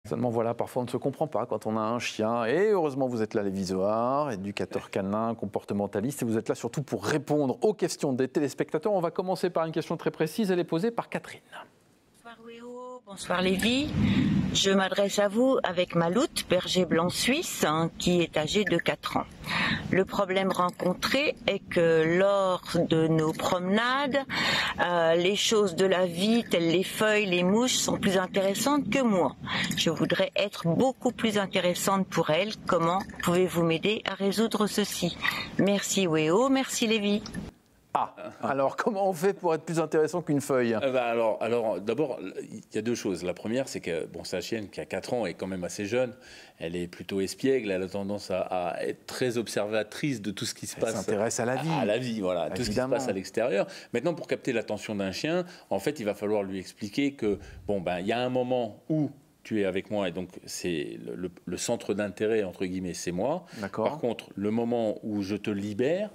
Seulement voilà, parfois on ne se comprend pas quand on a un chien. Et heureusement vous êtes là les visoires, éducateurs canins, comportementalistes. Et vous êtes là surtout pour répondre aux questions des téléspectateurs. On va commencer par une question très précise. Elle est posée par Catherine. Bonsoir Wéo, bonsoir Lévi. Je m'adresse à vous avec Maloute, berger blanc suisse, qui est âgé de 4 ans. Le problème rencontré est que lors de nos promenades, les choses de la vie, telles les feuilles, les mouches, sont plus intéressantes que moi. Je voudrais être beaucoup plus intéressante pour elle. Comment pouvez-vous m'aider à résoudre ceci? Merci Wéo, merci Lévi. Alors comment on fait pour être plus intéressant qu'une feuille? Alors d'abord, il y a deux choses. La première, c'est que sa chienne qui a 4 ans est quand même assez jeune. Elle est plutôt espiègle. Elle a tendance à être très observatrice de tout ce qui se passe. Elle s'intéresse à la vie. À la vie, voilà. Tout ce qui se passe à l'extérieur. Maintenant, pour capter l'attention d'un chien, en fait, il va falloir lui expliquer que, il y a un moment où tu es avec moi et donc c'est le centre d'intérêt, entre guillemets, c'est moi. Par contre, le moment où je te libère,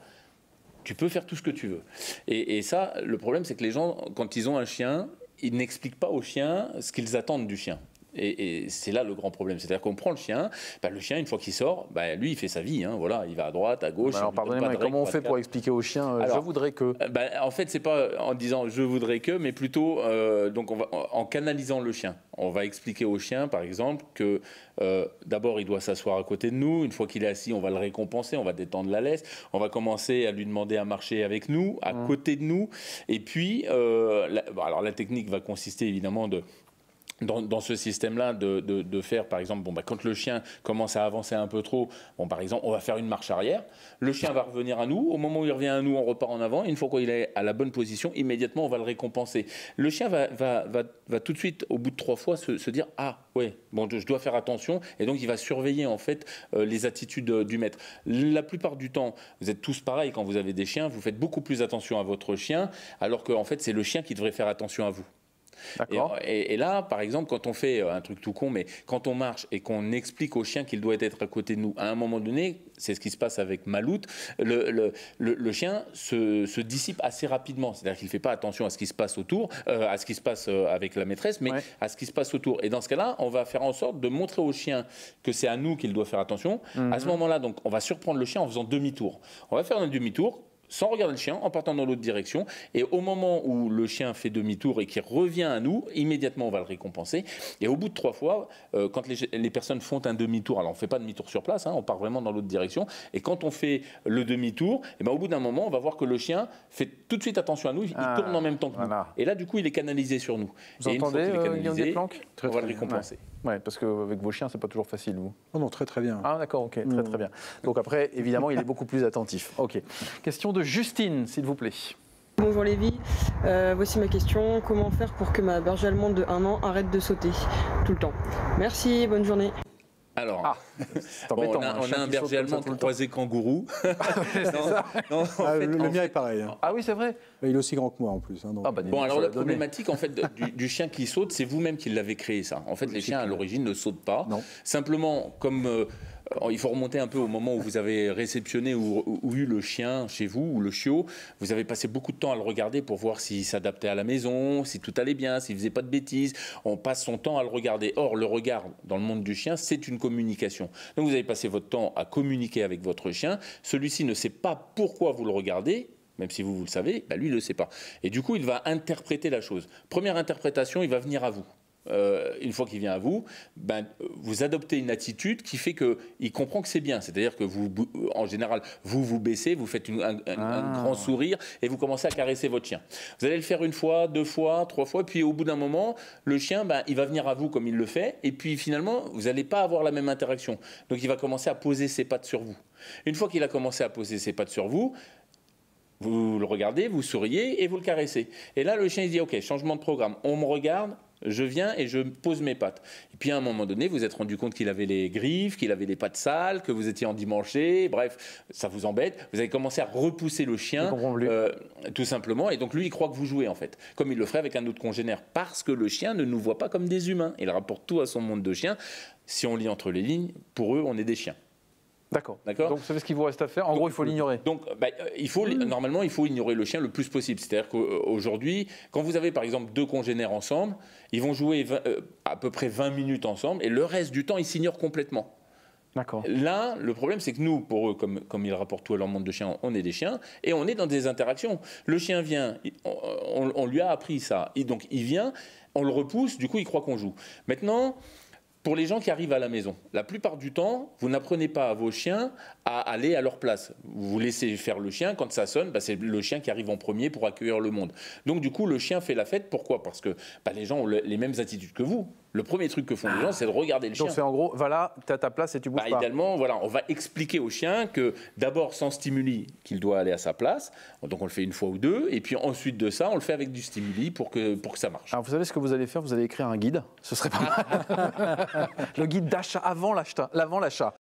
tu peux faire tout ce que tu veux. Et ça, le problème, c'est que les gens, quand ils ont un chien, ils n'expliquent pas au chien ce qu'ils attendent du chien. Et c'est là le grand problème. C'est-à-dire qu'on prend le chien, une fois qu'il sort, lui, il fait sa vie. Voilà, il va à droite, à gauche. Alors, pardonnez-moi, mais comment on fait pour expliquer au chien je voudrais que... En fait, c'est pas en disant je voudrais que, mais plutôt en canalisant le chien. On va expliquer au chien, par exemple, que d'abord, il doit s'asseoir à côté de nous. Une fois qu'il est assis, on va le récompenser, on va détendre la laisse. On va commencer à lui demander à marcher avec nous, à côté de nous. Et puis, la technique va consister évidemment dans ce système-là, de faire, par exemple, quand le chien commence à avancer un peu trop, par exemple, on va faire une marche arrière, le chien va revenir à nous, au moment où il revient à nous, on repart en avant, et une fois qu'il est à la bonne position, immédiatement, on va le récompenser. Le chien va tout de suite, au bout de 3 fois, se dire « Ah, ouais, je dois faire attention », et donc il va surveiller, en fait, les attitudes du maître. La plupart du temps, vous êtes tous pareils quand vous avez des chiens, vous faites beaucoup plus attention à votre chien, alors qu'en fait, c'est le chien qui devrait faire attention à vous. Et là, par exemple, quand on fait un truc tout con, mais quand on marche et qu'on explique au chien qu'il doit être à côté de nous, à un moment donné, c'est ce qui se passe avec Maloute, le chien se dissipe assez rapidement. C'est-à-dire qu'il ne fait pas attention à ce qui se passe autour, à ce qui se passe avec la maîtresse, mais à ce qui se passe autour. Et dans ce cas-là, on va faire en sorte de montrer au chien que c'est à nous qu'il doit faire attention. À ce moment-là, donc, on va surprendre le chien en faisant demi-tour. On va faire un demi-tour sans regarder le chien, en partant dans l'autre direction. Et au moment où le chien fait demi-tour et qu'il revient à nous, immédiatement, on va le récompenser. Et au bout de 3 fois, quand les personnes font un demi-tour, alors on ne fait pas de demi-tour sur place, on part vraiment dans l'autre direction. Et quand on fait le demi-tour, au bout d'un moment, on va voir que le chien fait tout de suite attention à nous, il tourne en même temps que nous. Et là, du coup, il est canalisé sur nous. Vous entendez, Guillaume Desplanques ? On va le récompenser. Oui, parce qu'avec vos chiens, c'est pas toujours facile, vous. Non, très très bien. Ah d'accord, ok, très bien. Donc après, évidemment, il est beaucoup plus attentif. Ok. Question de Justine, s'il vous plaît. Bonjour Lévi, voici ma question. Comment faire pour que ma berger allemande de 1 an arrête de sauter tout le temps? Merci, bonne journée. Alors, on a un berger allemand croisé kangourou. Le mien est pareil. Ah oui, c'est vrai. Il est aussi grand que moi en plus. Alors la problématique en fait du chien qui saute, c'est vous-même qui l'avez créé ça. En fait, les chiens à l'origine ne sautent pas. Non. Simplement, comme il faut remonter un peu au moment où vous avez réceptionné ou eu le chien chez vous, ou le chiot, vous avez passé beaucoup de temps à le regarder pour voir s'il s'adaptait à la maison, si tout allait bien, s'il faisait pas de bêtises. On passe son temps à le regarder. Or, le regard dans le monde du chien, c'est une communication. Donc vous avez passé votre temps à communiquer avec votre chien. Celui-ci ne sait pas pourquoi vous le regardez. Même si vous le savez, lui, il ne le sait pas. Et du coup, il va interpréter la chose. Première interprétation, il va venir à vous. Une fois qu'il vient à vous, vous adoptez une attitude qui fait qu'il comprend que c'est bien. C'est-à-dire que vous, en général, vous baissez, vous faites un grand sourire et vous commencez à caresser votre chien. Vous allez le faire 1 fois, 2 fois, 3 fois, puis au bout d'un moment, le chien, il va venir à vous comme il le fait, et puis finalement, vous n'allez pas avoir la même interaction. Donc il va commencer à poser ses pattes sur vous. Une fois qu'il a commencé à poser ses pattes sur vous, vous le regardez, vous souriez et vous le caressez. Et là, le chien, il dit « Ok, changement de programme. On me regarde, je viens et je pose mes pattes. » Et puis, à un moment donné, vous vous êtes rendu compte qu'il avait les griffes, qu'il avait les pattes sales, que vous étiez endimanché. Bref, ça vous embête. Vous avez commencé à repousser le chien, tout simplement. Et donc, lui, il croit que vous jouez, en fait. Comme il le ferait avec un autre congénère. Parce que le chien ne nous voit pas comme des humains. Il rapporte tout à son monde de chien. Si on lit entre les lignes, pour eux, on est des chiens. D'accord. D'accord. Donc, vous savez ce qu'il vous reste à faire. En gros, il faut l'ignorer. Donc, normalement, il faut ignorer le chien le plus possible. C'est-à-dire qu'aujourd'hui, quand vous avez par exemple 2 congénères ensemble, ils vont jouer à peu près 20 minutes ensemble et le reste du temps, ils s'ignorent complètement. D'accord. Là, le problème, c'est que nous, pour eux, comme ils rapportent tout à leur monde de chiens, on est des chiens et on est dans des interactions. Le chien vient, on lui a appris ça. Et donc, il vient, on le repousse, du coup, il croit qu'on joue. Maintenant, pour les gens qui arrivent à la maison, la plupart du temps, vous n'apprenez pas à vos chiens à aller à leur place. Vous laissez faire le chien, quand ça sonne, c'est le chien qui arrive en premier pour accueillir le monde. Donc du coup, le chien fait la fête. Pourquoi ? Parce que les gens ont les mêmes attitudes que vous. Le premier truc que font les gens, c'est de regarder le chien. Donc c'est en gros, voilà, tu as ta place et tu bouges pas. Idéalement, voilà, on va expliquer au chien que d'abord, sans stimuli, qu'il doit aller à sa place. Donc on le fait une fois ou deux. Et puis ensuite de ça, on le fait avec du stimuli pour que ça marche. Alors vous savez ce que vous allez faire ? Vous allez écrire un guide. Ce serait pas mal. Le guide d'achat avant l'achat.